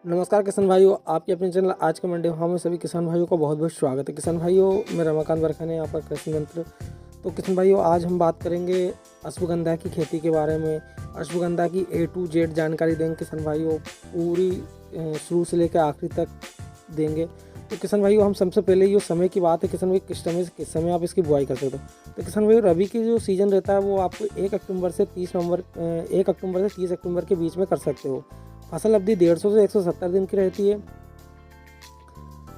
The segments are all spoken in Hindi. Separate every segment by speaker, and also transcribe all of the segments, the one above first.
Speaker 1: नमस्कार किसान भाइयों, आपके अपने चैनल आज के मंडे में सभी किसान भाइयों का बहुत बहुत स्वागत है। किसान भाइयों, मैं रमाकांत बरखाने यहाँ पर कृषि मंत्र। तो किसान भाइयों, आज हम बात करेंगे अश्वगंधा की खेती के बारे में। अश्वगंधा की A to Z जानकारी देंगे किसान भाइयों, पूरी शुरू से लेकर आखिरी तक देंगे। तो किसान भाइयों, हम सबसे पहले ये समय की बात है किसान भाई, किस समय से किस समय आप इसकी बुआई कर सकते हो। तो किसान भाइयों, रबी की जो सीज़न रहता है वो आपको 1 अक्टूबर से 30 अक्टूबर के बीच में कर सकते हो। फसल अवधि 150 से 170 दिन की रहती है।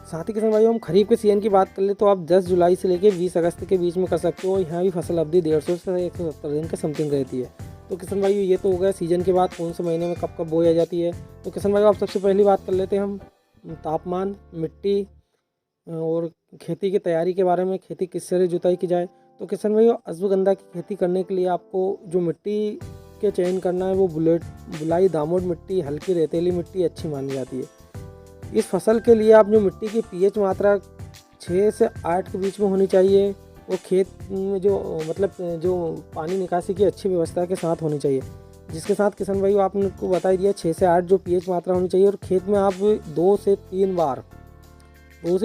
Speaker 1: साथ ही किसान भाइयों, हम खरीफ के सीजन की बात कर ले तो आप 10 जुलाई से लेकर 20 अगस्त के बीच में कर सकते हो। यहाँ भी फसल अवधि 150 से 170 दिन के समथिंग रहती है। तो किसान भाइयों, ये तो हो गया सीजन के बाद कौन से महीने में कब कब बोई आ जाती है। तो किसान भाइयों, आप सबसे पहली बात कर लेते हैं हम तापमान, मिट्टी और खेती की तैयारी के बारे में। खेती किस तरह जुताई की जाए। तो किसान भाइयों, अश्वगंधा की खेती करने के लिए आपको जो मिट्टी के चयन करना है वो बुलाई दामोद मिट्टी, हल्की रेतीली मिट्टी अच्छी मानी जाती है। इस फसल के लिए आप जो मिट्टी की पीएच मात्रा 6 से 8 के बीच में होनी चाहिए। वो खेत में जो पानी निकासी की अच्छी व्यवस्था के साथ होनी चाहिए। जिसके साथ किसान भाई आपने को बता ही दिया 6 से 8 जो पीएच मात्रा होनी चाहिए। और खेत में आप 2 से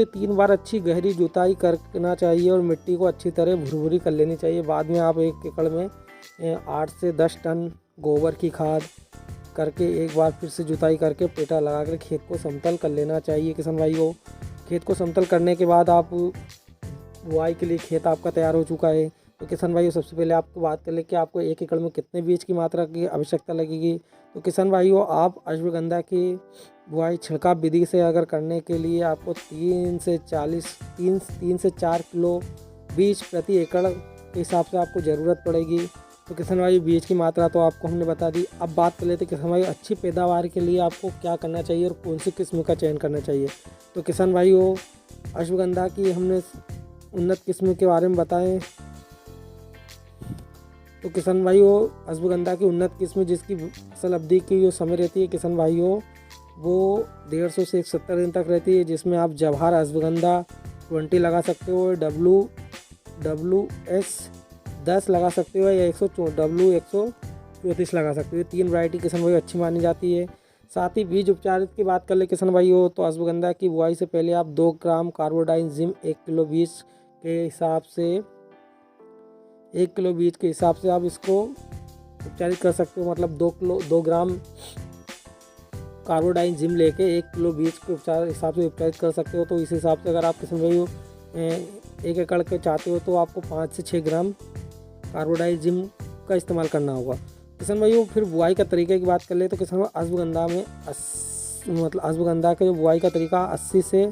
Speaker 1: 3 बार अच्छी गहरी जुताई करना चाहिए और मिट्टी को अच्छी तरह भुरभुरी कर लेनी चाहिए। बाद में आप 1 एकड़ में 8 से 10 टन गोबर की खाद करके एक बार फिर से जुताई करके पेटा लगा कर खेत को समतल कर लेना चाहिए। किसान भाइयों, खेत को समतल करने के बाद आप बुआई के लिए खेत आपका तैयार हो चुका है। तो किसान भाइयों, सबसे पहले आपको बात कर ले कि आपको 1 एकड़ में कितने बीज की मात्रा की आवश्यकता लगेगी। तो किसान भाइयों, आप अश्वगंधा की बुआई छिड़काव विधि से अगर करने के लिए आपको 3 से 4 किलो बीज प्रति एकड़ के हिसाब से आपको ज़रूरत पड़ेगी। तो किसान भाई, बीज की मात्रा तो आपको हमने बता दी। अब बात कर लेते किसान भाई, अच्छी पैदावार के लिए आपको क्या करना चाहिए और कौन सी किस्म का चयन करना चाहिए। तो किसान भाइयों, अश्वगंधा की हमने उन्नत किस्म के बारे में बताएं। तो किसान भाइयों, अश्वगंधा की उन्नत किस्म जिसकी फसल अवधि की जो समय रहती है किसान भाइयों, वो 150 से 170 दिन तक रहती है। जिसमें आप जवाहर अश्वगंधा 20 लगा सकते हो, WS10 लगा सकते हो या W134 लगा सकते हो। 3 वैरायटी किसान भाई अच्छी मानी जाती है। साथ ही बीज उपचार की बात कर ले किसान भाई हो, तो अश्वगंधा की बुआई से पहले आप 2 ग्राम कार्बोडाइन जिम 1 किलो बीज के हिसाब से आप इसको उपचारित कर सकते हो। मतलब 2 ग्राम कार्बोडाइन जिम लेके 1 किलो बीज के उपचार हिसाब से उपचारित कर सकते हो। तो इस हिसाब से अगर आप किसान भाई 1 एकड़ के चाहते हो तो आपको 5 से 6 ग्राम कार्बोडाइन जिम का इस्तेमाल करना होगा। किसान भाइयों, फिर बुआई का तरीके की बात कर ले तो किसान अश्वगंधा में अश्वगंधा के बुआई का तरीका 80 से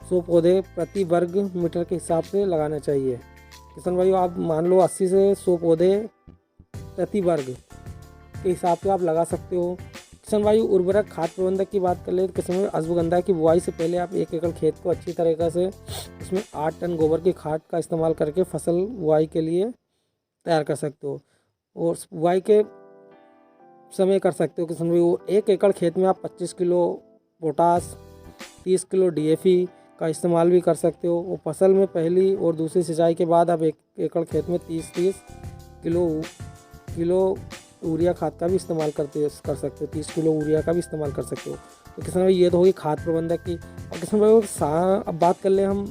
Speaker 1: 100 पौधे प्रति वर्ग मीटर के हिसाब से लगाना चाहिए। किसान भाइयों, आप मान लो 80 से 100 पौधे प्रति वर्ग के हिसाब से आप लगा सकते हो। किसान भाइयों, उर्वरक खाद प्रबंधक की बात कर ले तो किसान भाई, अश्वगंधा की बुआई से पहले आप 1 एकड़ खेत को अच्छी तरीके से उसमें 8 टन गोबर की खाद का इस्तेमाल करके फसल बुआई के लिए तैयार कर सकते हो। और बुआई के समय कर सकते हो किसान भाई, 1 एकड़ खेत में आप 25 किलो पोटास, 30 किलो DAP का इस्तेमाल भी कर सकते हो। और फसल में पहली और दूसरी सिंचाई के बाद आप 1 एकड़ खेत में 30 किलो यूरिया खाद का भी इस्तेमाल कर सकते हो। 30 किलो यूरिया का भी इस्तेमाल कर सकते हो। तो किसान भाई, ये तो होगी खाद प्रबंधक की। और किसान भाई, अब बात कर ले हम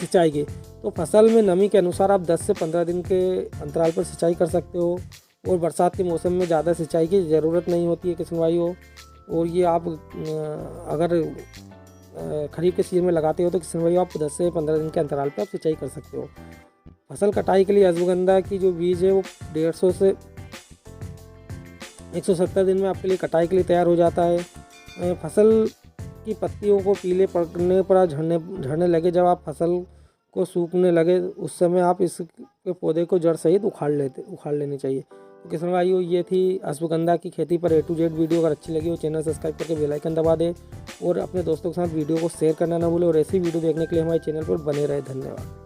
Speaker 1: सिंचाई की। तो फसल में नमी के अनुसार आप 10 से 15 दिन के अंतराल पर सिंचाई कर सकते हो। और बरसात के मौसम में ज़्यादा सिंचाई की ज़रूरत नहीं होती है किसान भाइयों। और ये आप अगर खरीफ के सीजन में लगाते हो तो किसान भाइयों, आप 10 से 15 दिन के अंतराल पर आप सिंचाई कर सकते हो। फसल कटाई के लिए अश्वगंधा की जो बीज है वो 150 से 170 दिन में आपके लिए कटाई के लिए तैयार हो जाता है। फसल की पत्तियों को पीले पड़ने पर झड़ने लगे, जब आप फसल को सूखने लगे उस समय आप इसके पौधे को जड़ सहित उखाड़ लेनी चाहिए। तो किसान भाइयों, ये थी अश्वगंधा की खेती पर A to Z वीडियो। अगर अच्छी लगी हो चैनल सब्सक्राइब करके बेल आइकन दबा दे और अपने दोस्तों के साथ वीडियो को शेयर करना ना भूले। और ऐसी वीडियो देखने के लिए हमारे चैनल पर बने रहे। धन्यवाद।